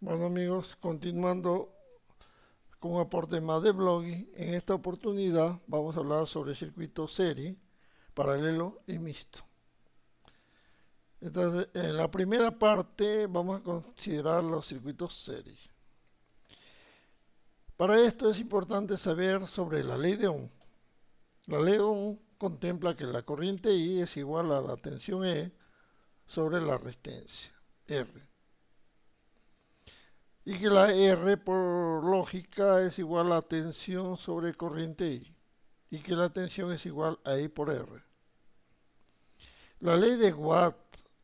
Bueno amigos, continuando con un aporte más de blogging, en esta oportunidad vamos a hablar sobre circuito serie, paralelo y mixto. Entonces, en la primera parte vamos a considerar los circuitos serie. Para esto es importante saber sobre la ley de Ohm. La ley de Ohm contempla que la corriente I es igual a la tensión E sobre la resistencia R. Y que la R por lógica es igual a tensión sobre corriente I. Y que la tensión es igual a I por R. La ley de Watt,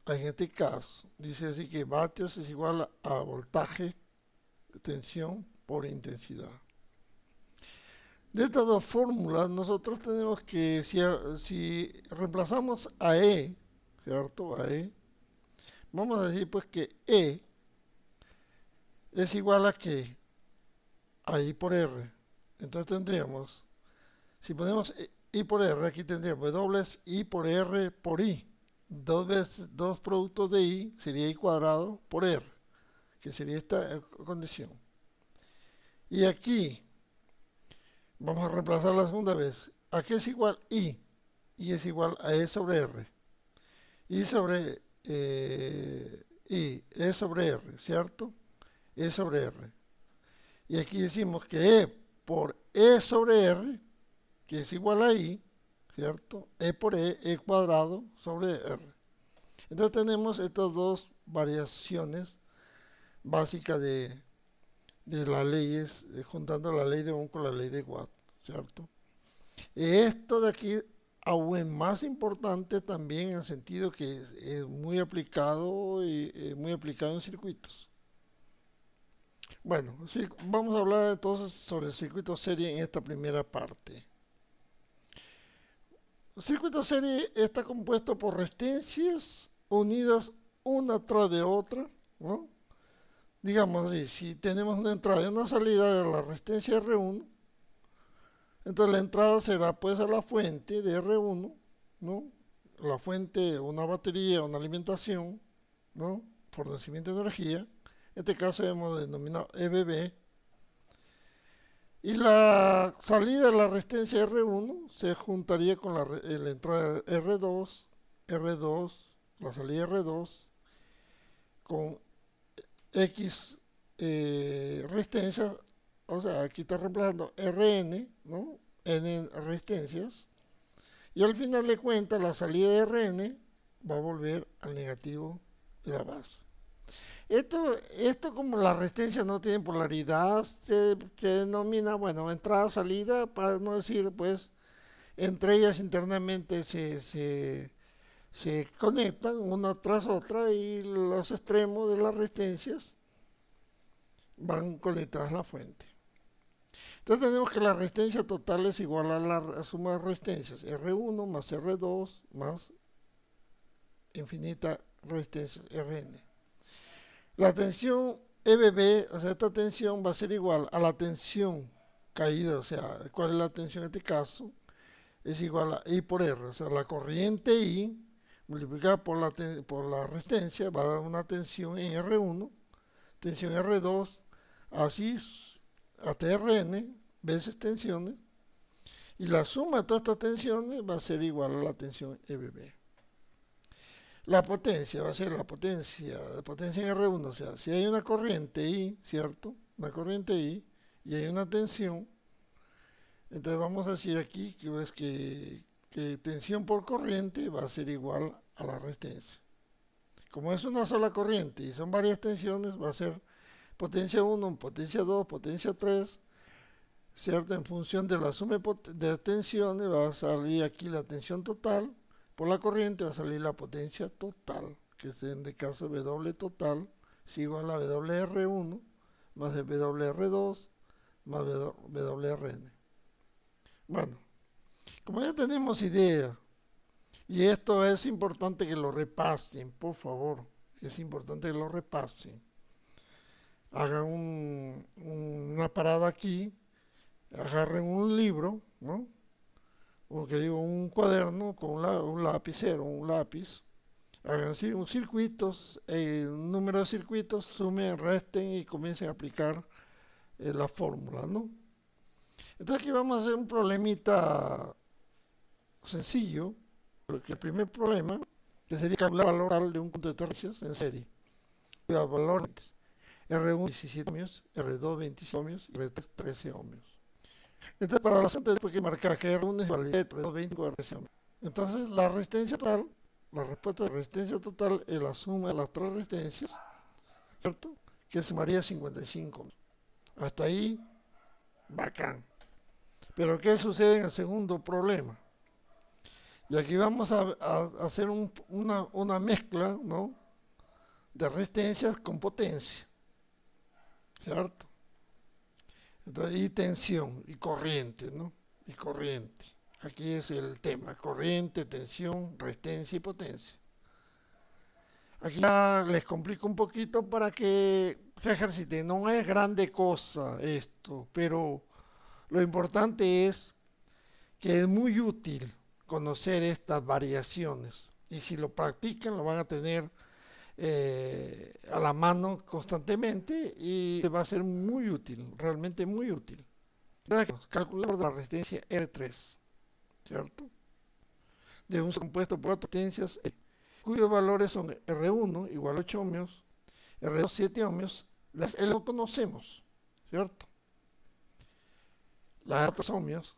en este caso, dice así que vatios es igual a voltaje, tensión por intensidad. De estas dos fórmulas, nosotros tenemos que, si reemplazamos a E, ¿cierto? A E, vamos a decir pues que E es igual a que a I por R. Entonces tendríamos, si ponemos I por R, aquí tendríamos W es I por R por I. Dos productos de I sería I cuadrado por R, que sería esta condición. Y aquí vamos a reemplazar la segunda vez. Aquí es igual I. I es igual a E sobre R. I sobre I, E sobre R, ¿cierto? E sobre R. Y aquí decimos que E por E sobre R, que es igual a I, ¿cierto? E por E cuadrado sobre R. Entonces tenemos estas dos variaciones básicas de las leyes, juntando la ley de Ohm con la ley de Watt, ¿cierto? Esto de aquí aún es más importante también en el sentido que es muy aplicado y muy aplicado en circuitos. Bueno, sí, vamos a hablar entonces sobre el circuito serie en esta primera parte. El circuito serie está compuesto por resistencias unidas una tras de otra, ¿no? Digamos así, si tenemos una entrada y una salida de la resistencia R1, entonces la entrada será pues a la fuente de R1, ¿no? La fuente, una batería, una alimentación, ¿no? Fornecimiento de energía. En este caso hemos denominado EBB. Y la salida de la resistencia R1 se juntaría con la entrada R2, R2, la salida R2, con X resistencias, o sea, aquí está reemplazando Rn, ¿no? N resistencias, y al final de cuentas la salida de Rn va a volver al negativo de la base. Esto como la resistencia no tiene polaridad, se denomina, bueno, entrada-salida, para no decir, pues, entre ellas internamente se conectan una tras otra y los extremos de las resistencias van conectadas a la fuente. Entonces tenemos que la resistencia total es igual a la suma de resistencias, R1 más R2 más infinita resistencia, Rn. La tensión EBB, o sea, esta tensión va a ser igual a la tensión caída, o sea, ¿cuál es la tensión en este caso? Es igual a I por R, o sea, la corriente I multiplicada por la resistencia va a dar una tensión en R1, tensión R2, así hasta Rn, veces tensiones, y la suma de todas estas tensiones va a ser igual a la tensión EBB. La potencia va a ser la potencia en R1, o sea, si hay una corriente I, ¿cierto? Una corriente I y hay una tensión, entonces vamos a decir aquí que tensión por corriente va a ser igual a la resistencia. Como es una sola corriente y son varias tensiones, va a ser potencia 1, potencia 2, potencia 3, ¿cierto? En función de la suma de tensiones va a salir aquí la tensión total, por la corriente va a salir la potencia total, que es en el caso de W total, es igual a WR1 más el WR2 más WRN. Bueno, como ya tenemos idea, y esto es importante que lo repasen, por favor, es importante que lo repasen. Hagan una parada aquí, agarren un libro, ¿no? O que digo, un cuaderno con un lapicero, un lápiz, Hagan así un circuitos, un número de circuitos, sumen, resten y comiencen a aplicar la fórmula, ¿no? Entonces aquí vamos a hacer un problemita sencillo, porque el primer problema que sería calcular el valor total de un conjunto de tercios en serie. Los valores R1 17 ohmios, R2 25 ohmios y R3 13 ohmios. Entonces para la siguiente después hay que marcar que R1 es igual a R2 25 13 ohmios. Entonces la resistencia total, la respuesta de resistencia total es la suma de las tres resistencias, ¿cierto? Que sumaría 55 ohmios. Hasta ahí, bacán. Pero ¿qué sucede en el segundo problema? Y aquí vamos a hacer una mezcla, ¿no?, de resistencias con potencia, ¿cierto? Entonces, y tensión, y corriente, ¿no? Y corriente. Aquí es el tema, corriente, tensión, resistencia y potencia. Aquí ya les complico un poquito para que se ejerciten. No es grande cosa esto, pero lo importante es que es muy útil conocer estas variaciones. Y si lo practican, lo van a tener a la mano constantemente y va a ser muy útil, realmente muy útil. Calculador de la resistencia R3, ¿cierto? De un compuesto por cuatro potencias, cuyos valores son R1 igual a 8 ohmios, R2 7 ohmios, las L no conocemos, ¿cierto? Las otras ohmios,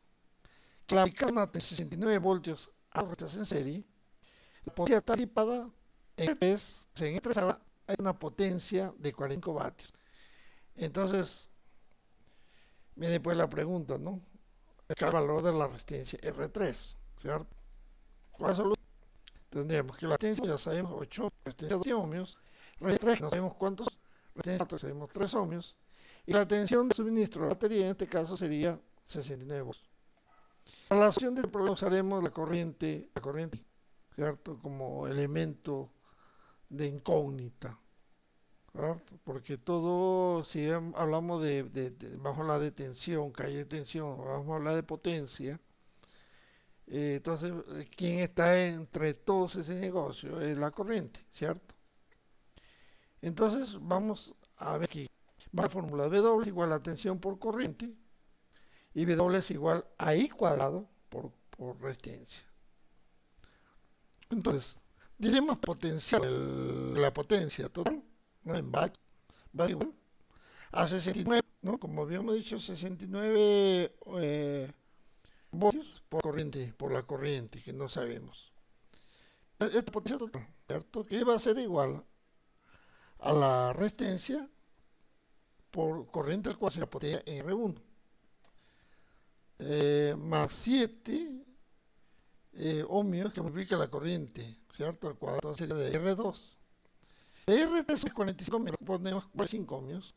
que la aplicaron a 69 voltios a resistencia en serie, la potencia está tipada en E3, en E3 hay una potencia de 45 vatios. Entonces, viene pues la pregunta, ¿no? El valor de la resistencia R3, ¿cierto? ¿Cuál es la solución? Tendríamos que la resistencia, ya sabemos, 8 resistencia 12 ohmios, R3 no sabemos cuántos, resistencia 4 sabemos 3 ohmios, y la tensión de suministro de la batería en este caso sería 69 voltios. Para la solución del problema usaremos la corriente, ¿cierto? Como elemento de incógnita, ¿cierto? Porque todo, si hablamos vamos a hablar de tensión, calle de tensión, vamos a hablar de potencia, entonces, ¿quién está entre todos ese negocio? Es la corriente, ¿cierto? Entonces, vamos a ver aquí. Va la fórmula W es igual a tensión por corriente y W es igual a I cuadrado por resistencia. Entonces, diremos potencial, la potencia total, ¿no?, en vatio, va igual a 69, ¿no? Como habíamos dicho, 69 voltios por la corriente, que no sabemos. Esta potencia total, ¿cierto?, que va a ser igual a la resistencia por corriente al cual se la potencia en R1, más 7 ohmios que multiplica la corriente, ¿cierto?, al cuadrado sería de R2. De R3 es 45 ohmios, ponemos 45 ohmios.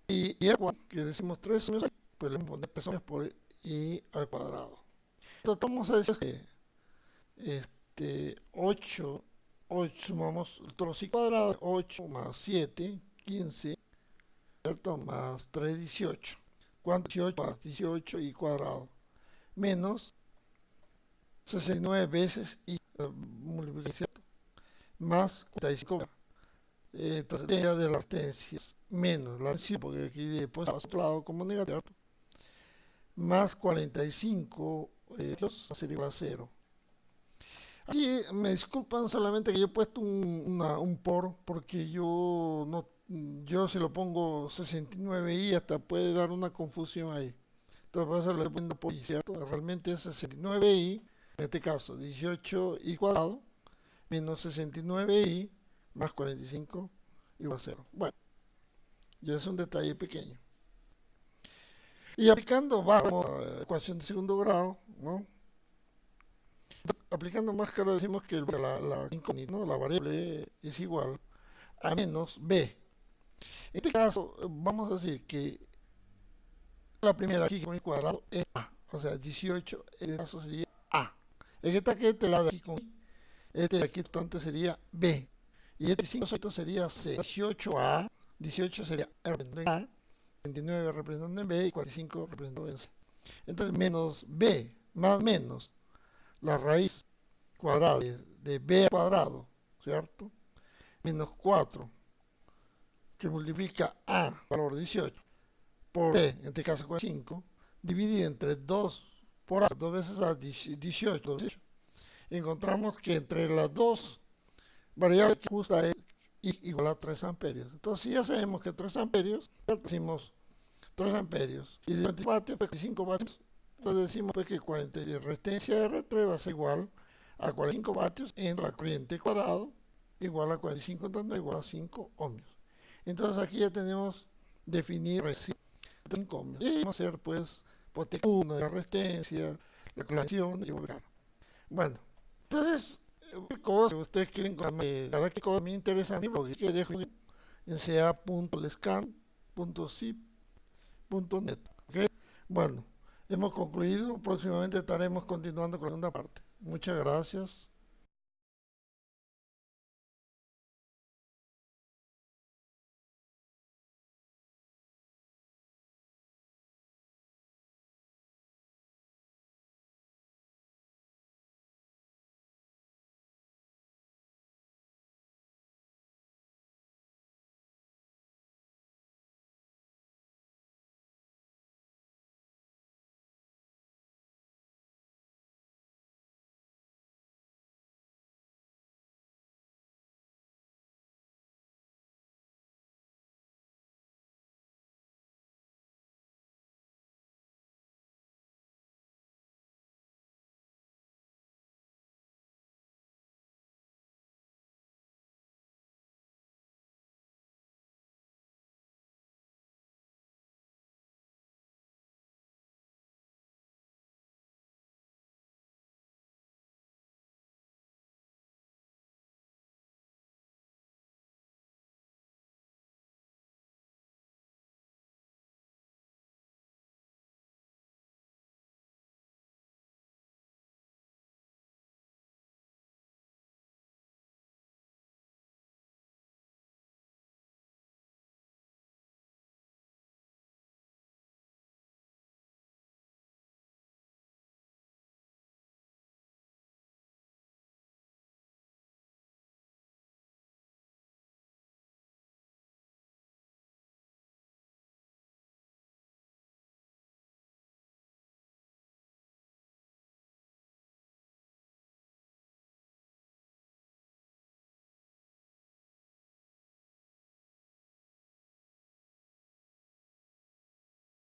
Y R4, que decimos 3 ohmios, pues le vamos a poner 3 ohmios por I al cuadrado. Entonces vamos a decir que 8, sumamos todos los I cuadrados, 8 más 7, 15, ¿cierto?, más 3, 18. ¿Cuánto? 18 más 18 I cuadrado, menos 69 veces I, ¿cierto?, más 45. Entonces, de las resistencias menos la tensión, porque aquí después a otro lado como negativo, más 45 va a ser igual a 0. Aquí me disculpan solamente que yo he puesto un por, porque yo si lo pongo 69i hasta puede dar una confusión ahí. Entonces por eso le estoy poniendo por i, ¿cierto? Realmente es 69i, en este caso 18i cuadrado, menos 69i, más 45 igual a 0. Bueno, ya es un detalle pequeño. Y aplicando, vamos a la ecuación de segundo grado, ¿no? Aplicando más claro decimos que la incógnita, ¿no?, la variable es igual a menos b. En este caso, vamos a decir que la primera aquí con el cuadrado es a, o sea, 18, en este caso sería a. En esta que este lado de aquí con este de aquí entonces sería b. Y este 5 sería c. 18a, 18 sería r representando en a, 29 representando en b y 45 representando en c. Entonces menos b más menos la raíz cuadrada de de B al cuadrado, ¿cierto? Menos 4, que multiplica A, valor 18, por B, en este caso 5, dividido entre 2 por A, 2 veces A, 18. Encontramos que entre las dos variables que justa es I igual a 3 amperios. Entonces, si ya sabemos que 3 amperios, ya decimos 3 amperios. Y de 20 vatios, pues 5 vatios, entonces decimos pues, que 40 y resistencia R3 va a ser igual a 45 vatios en la corriente cuadrado, igual a 45, entonces igual a 5 ohmios. Entonces aquí ya tenemos definir 5 ohmios. Y vamos a hacer pues potencia 1 de la resistencia, la calculación y volver. Bueno, entonces, cosas que ustedes quieren contarme, la verdad que cosas muy interesantes, porque que dejo en ca.lescan.zip.net. ¿Okay? Bueno, hemos concluido, próximamente estaremos continuando con la segunda parte. Muchas gracias.